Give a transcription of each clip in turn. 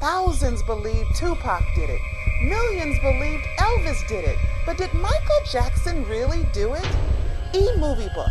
Thousands believed Tupac did it. Millions believed Elvis did it. But did Michael Jackson really do it? E-movie book,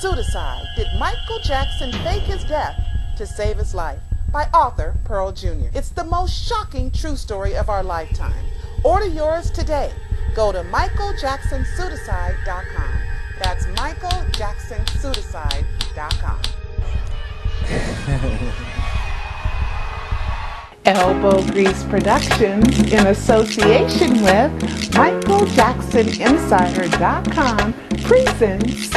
Pseudocide, Did Michael Jackson Fake His Death to Save His Life? By author Pearl Jr. It's the most shocking true story of our lifetime. Order yours today. Go to michaeljacksonpseudocide.com. That's michaeljacksonpseudocide.com. Elbow Grease Productions, in association with michaeljacksoninsider.com, presents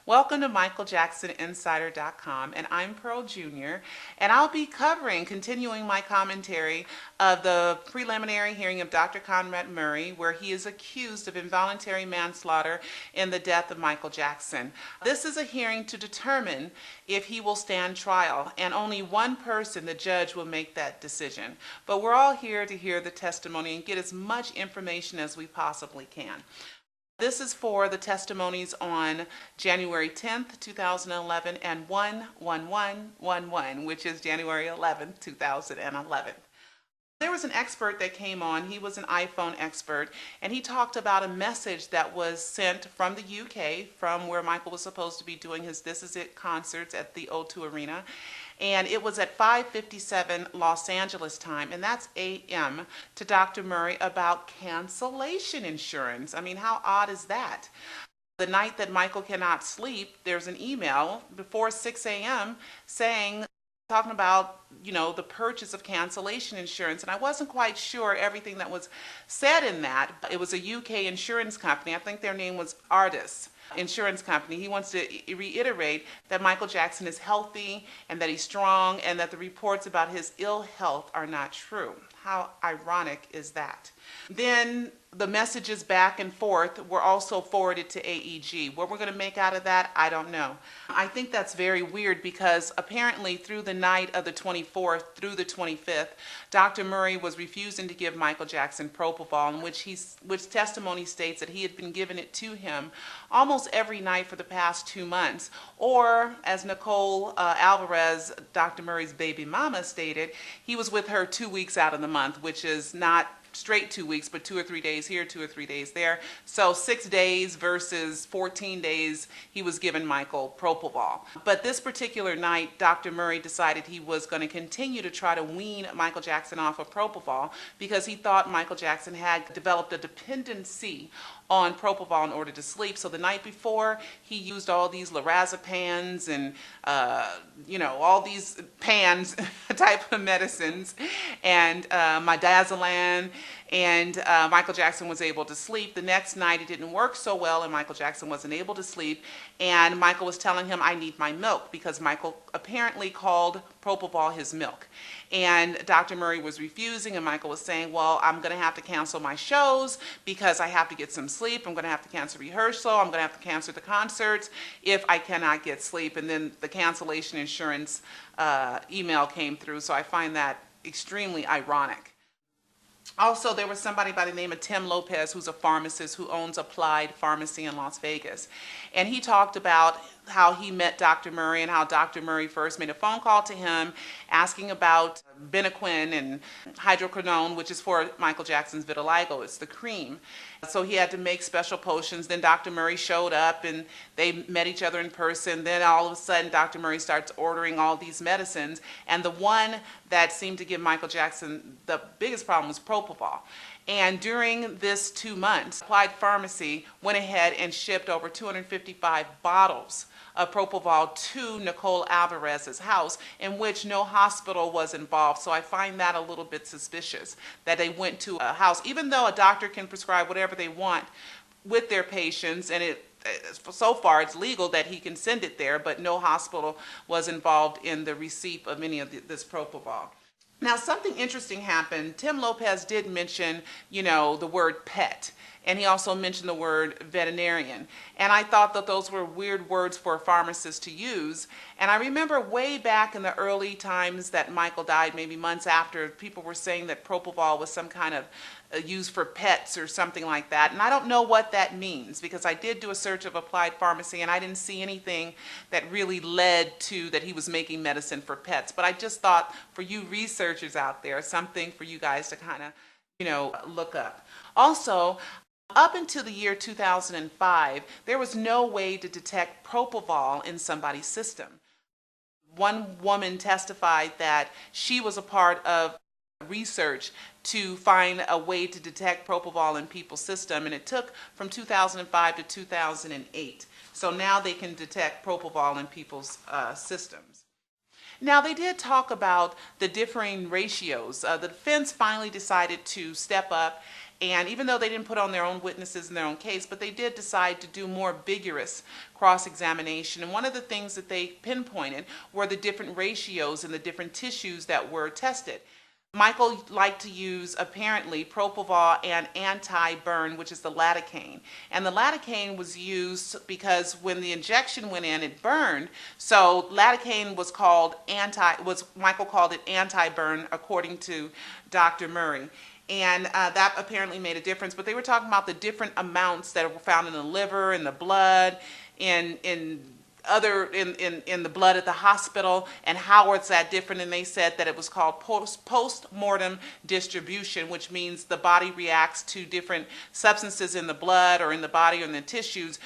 Welcome to michaeljacksoninsider.com, and I'm Pearl Jr., and I'll be continuing my commentary of the preliminary hearing of Dr. Conrad Murray, where he is accused of involuntary manslaughter in the death of Michael Jackson. This is a hearing to determine if he will stand trial, and only one person, the judge, will make that decision. But we're all here to hear the testimony and get as much information as we possibly can. This is for the testimonies on January 10th, 2011 and 1/11/11, which is January 11th, 2011. There was an expert that came on. He was an iPhone expert, and he talked about a message that was sent from the UK, from where Michael was supposed to be doing his This Is It concerts at the O2 Arena. And it was at 5:57 Los Angeles time, and that's AM, to Dr. Murray about cancellation insurance. I mean, how odd is that? The night that Michael cannot sleep, there's an email before 6 a.m. talking about, the purchase of cancellation insurance. And I wasn't quite sure everything that was said in that. It was a UK insurance company. I think their name was Artis Insurance Company. He wants to reiterate that Michael Jackson is healthy and that he's strong and that the reports about his ill health are not true. How ironic is that? Then the messages back and forth were also forwarded to AEG. What we're going to make out of that, I don't know. I think that's very weird because apparently through the night of the 24th through the 25th, Dr. Murray was refusing to give Michael Jackson propofol, in which testimony states that he had been giving it to him almost every night for the past 2 months. Or, as Nicole Alvarez, Dr. Murray's baby mama, stated, he was with her 2 weeks out of the month, which is not straight 2 weeks, but 2 or 3 days here, 2 or 3 days there. So 6 days versus 14 days he was giving Michael propofol. But this particular night, Dr. Murray decided he was going to continue to try to wean Michael Jackson off of propofol because he thought Michael Jackson had developed a dependency on propofol in order to sleep. So the night before, he used all these lorazepams and all these pans type of medicines, and midazolam, and Michael Jackson was able to sleep. The next night it didn't work so well, and Michael Jackson wasn't able to sleep, and Michael was telling him, I need my milk, because Michael apparently called propofol his milk. And Dr. Murray was refusing, and Michael was saying, well, I'm going to have to cancel my shows because I have to get some sleep. I'm going to have to cancel rehearsal. I'm going to have to cancel the concerts if I cannot get sleep. And then the cancellation insurance email came through, so I find that extremely ironic. Also, there was somebody by the name of Tim Lopez, who's a pharmacist who owns Applied Pharmacy in Las Vegas. And he talked about how he met Dr. Murray and how Dr. Murray first made a phone call to him asking about Benequin and hydroquinone, which is for Michael Jackson's vitiligo. It's the cream. So he had to make special potions. Then Dr. Murray showed up and they met each other in person. Then all of a sudden, Dr. Murray starts ordering all these medicines. And the one that seemed to give Michael Jackson the biggest problem was propofol. And during this 2 months, Applied Pharmacy went ahead and shipped over 255 bottles of propofol to Nicole Alvarez's house, in which no hospital was involved. So I find that a little bit suspicious that they went to a house, even though a doctor can prescribe whatever they want with their patients, and so far it's legal that he can send it there, but no hospital was involved in the receipt of any of this propofol. Now, something interesting happened. Tim Lopez did mention, the word pet. and he also mentioned the word veterinarian. And I thought that those were weird words for a pharmacist to use. And I remember way back in the early times that Michael died, maybe months after, people were saying that propofol was some kind of used for pets or something like that. And I don't know what that means, because I did do a search of applied pharmacy and I didn't see anything that really led to that he was making medicine for pets. But I just thought, for you researchers out there, something for you guys to kind of, look up. Also, up until the year 2005, there was no way to detect propofol in somebody's system. One woman testified that she was a part of research to find a way to detect propofol in people's system, and it took from 2005 to 2008. So now they can detect propofol in people's systems. Now, they did talk about the differing ratios. The defense finally decided to step up, and even though they didn't put on their own witnesses in their own case, but they did decide to do more vigorous cross-examination. And one of the things that they pinpointed were the different ratios and the different tissues that were tested. Michael liked to use, apparently, propofol and anti-burn, which is the lidocaine. And the lidocaine was used because when the injection went in, it burned. So lidocaine was Michael called it anti-burn, according to Dr. Murray. And that apparently made a difference. But they were talking about the different amounts that were found in the liver, in the blood, in the blood at the hospital, and how it's that different. And they said that it was called post-mortem distribution, which means the body reacts to different substances in the blood or in the body or in the tissues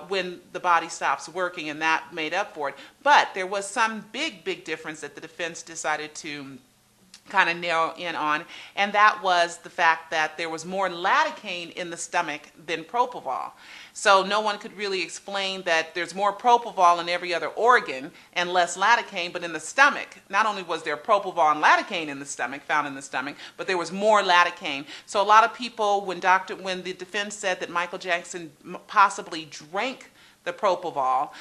when the body stops working, and that made up for it. But there was some big difference that the defense decided to kind of narrow in on, and that was the fact that there was more lidocaine in the stomach than propofol. So no one could really explain that there's more propofol in every other organ and less lidocaine, but in the stomach, not only was there propofol and lidocaine in the stomach, found in the stomach, but there was more lidocaine. So a lot of people, when the defense said that Michael Jackson possibly drank the propofol,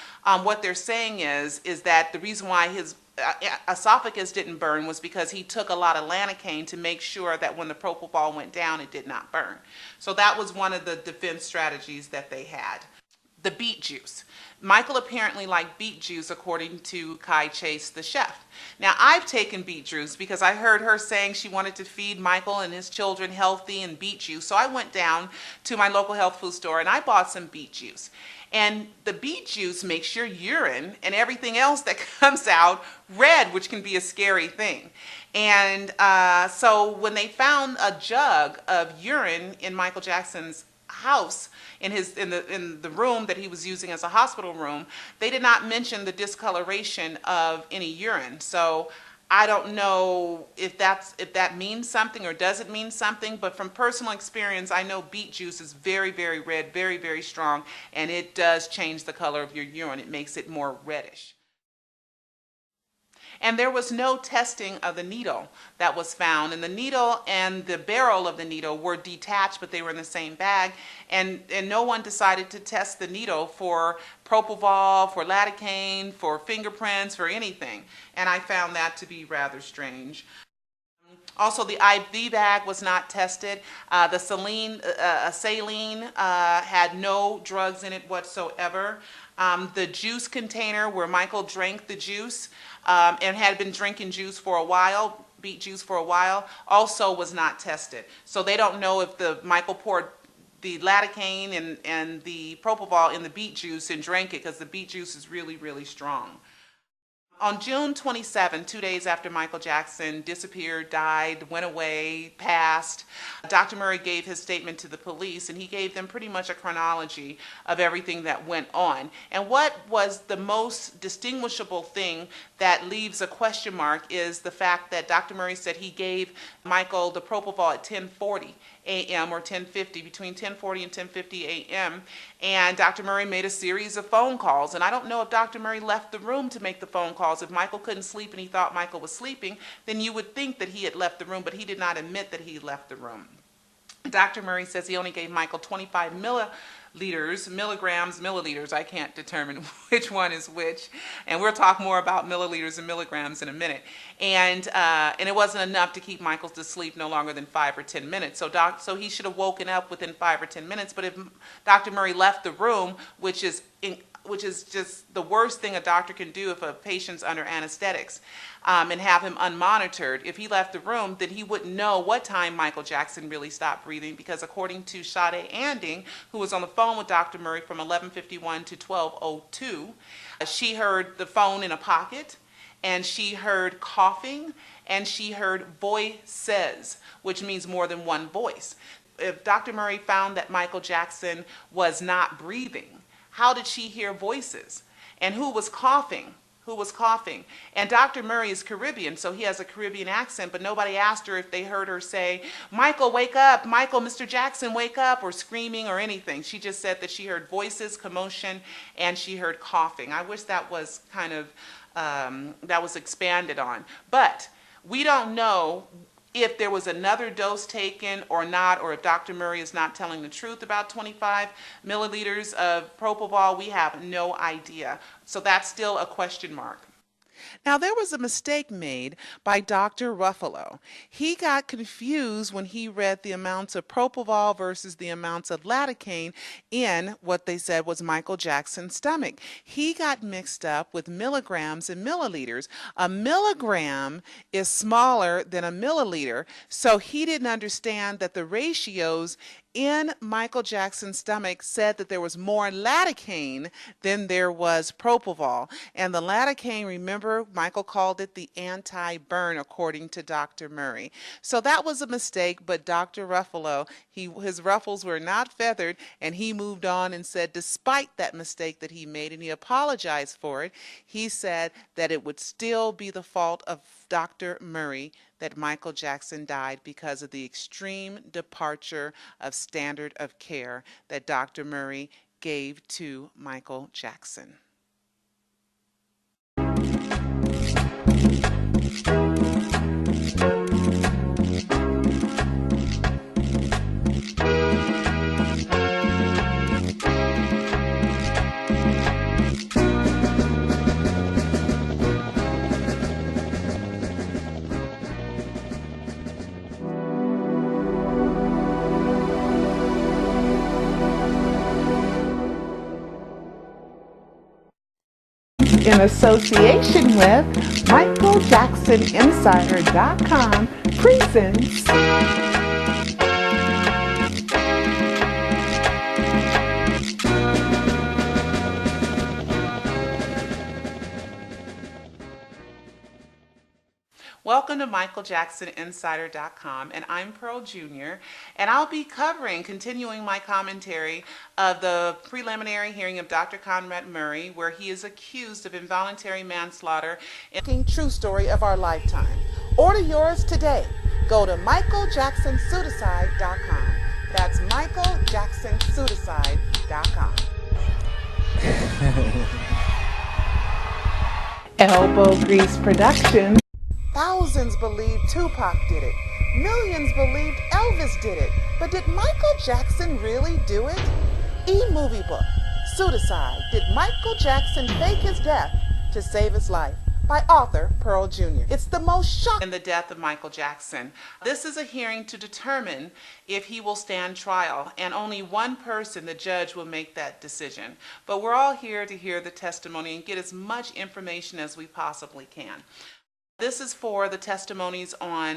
what they're saying is that the reason why his esophagus didn't burn was because he took a lot of lidocaine to make sure that when the propofol went down, it did not burn. So that was one of the defense strategies that they had. The beet juice. Michael apparently liked beet juice, according to Kai Chase, the chef. Now, I've taken beet juice because I heard her saying she wanted to feed Michael and his children healthy and beet juice. So I went down to my local health food store and I bought some beet juice. And the beet juice makes your urine and everything else that comes out red, which can be a scary thing. And so when they found a jug of urine in Michael Jackson's house, in the room that he was using as a hospital room, they did not mention the discoloration of any urine. So I don't know if that means something or doesn't mean something, but from personal experience, I know beet juice is very red, very strong, and it does change the color of your urine. It makes it more reddish. And there was no testing of the needle that was found. And the needle and the barrel of the needle were detached, but they were in the same bag. And no one decided to test the needle for propofol, for lidocaine, for fingerprints, for anything. And I found that to be rather strange. Also, the IV bag was not tested. The saline had no drugs in it whatsoever. The juice container where Michael drank the juice and had been drinking juice for a while, beet juice for a while, also was not tested. So they don't know if Michael poured the lidocaine and the propofol in the beet juice and drank it, because the beet juice is really strong. On June 27, 2 days after Michael Jackson disappeared, died, went away, passed, Dr. Murray gave his statement to the police, and he gave them pretty much a chronology of everything that went on. And what was the most distinguishable thing that leaves a question mark is the fact that Dr. Murray said he gave Michael the propofol at 10:40 a.m. or 10:50, between 10:40 and 10:50 a.m. And Dr. Murray made a series of phone calls. And I don't know if Dr. Murray left the room to make the phone calls. If Michael couldn't sleep and he thought Michael was sleeping, then you would think that he had left the room, but he did not admit that he left the room. Dr. Murray says he only gave Michael 25 milliliters, I can't determine which one is which, and we'll talk more about milliliters and milligrams in a minute. And it wasn't enough to keep Michael to sleep no longer than 5 or 10 minutes. So he should have woken up within 5 or 10 minutes. But if Dr. Murray left the room, which is just the worst thing a doctor can do if a patient's under anesthetics, and have him unmonitored. If he left the room, then he wouldn't know what time Michael Jackson really stopped breathing, because according to Sade Anding, who was on the phone with Dr. Murray from 11:51 to 12:02, she heard the phone in a pocket, and she heard coughing, and she heard voices, which means more than one voice. If Dr. Murray found that Michael Jackson was not breathing, how did she hear voices? And who was coughing? Who was coughing? And Dr. Murray is Caribbean, so he has a Caribbean accent, but nobody asked her if they heard her say, "Michael, wake up, Michael, Mr. Jackson, wake up," or screaming or anything. She just said that she heard voices, commotion, and she heard coughing. I wish that was kind of, that was expanded on. But we don't know if there was another dose taken or not, or if Dr. Murray is not telling the truth about 25 milliliters of propofol. We have no idea. So that's still a question mark. Now, there was a mistake made by Dr. Ruffalo. He got confused when he read the amounts of propofol versus the amounts of lidocaine in what they said was Michael Jackson's stomach. He got mixed up with milligrams and milliliters. A milligram is smaller than a milliliter, so he didn't understand that the ratios in Michael Jackson's stomach said that there was more lidocaine than there was propofol. And the lidocaine, remember, Michael called it the anti-burn, according to Dr. Murray. So that was a mistake, but Dr. Ruffalo, his ruffles were not feathered, and he moved on and said, despite that mistake that he made, and he apologized for it, he said that it would still be the fault of Dr. Murray that Michael Jackson died because of the extreme departure of standard of care that Dr. Murray gave to Michael Jackson. In association with Jacksoninsider.com presents Welcome to Jacksoninsider.com, and I'm Pearl Jr., and I'll be continuing my commentary of the preliminary hearing of Dr. Conrad Murray, where he is accused of involuntary manslaughter. True story of our lifetime. Order yours today. Go to Jacksonologist.com. That's Jacksonologist.com. Elbow Grease Productions. Thousands believed Tupac did it. Millions believed Elvis did it. But did Michael Jackson really do it? E-movie book, Pseudocide. Did Michael Jackson fake his death to save his life? By author Pearl Jr. It's the most shocking in the death of Michael Jackson. This is a hearing to determine if he will stand trial, and only one person, the judge, will make that decision. But we're all here to hear the testimony and get as much information as we possibly can. This is for the testimonies on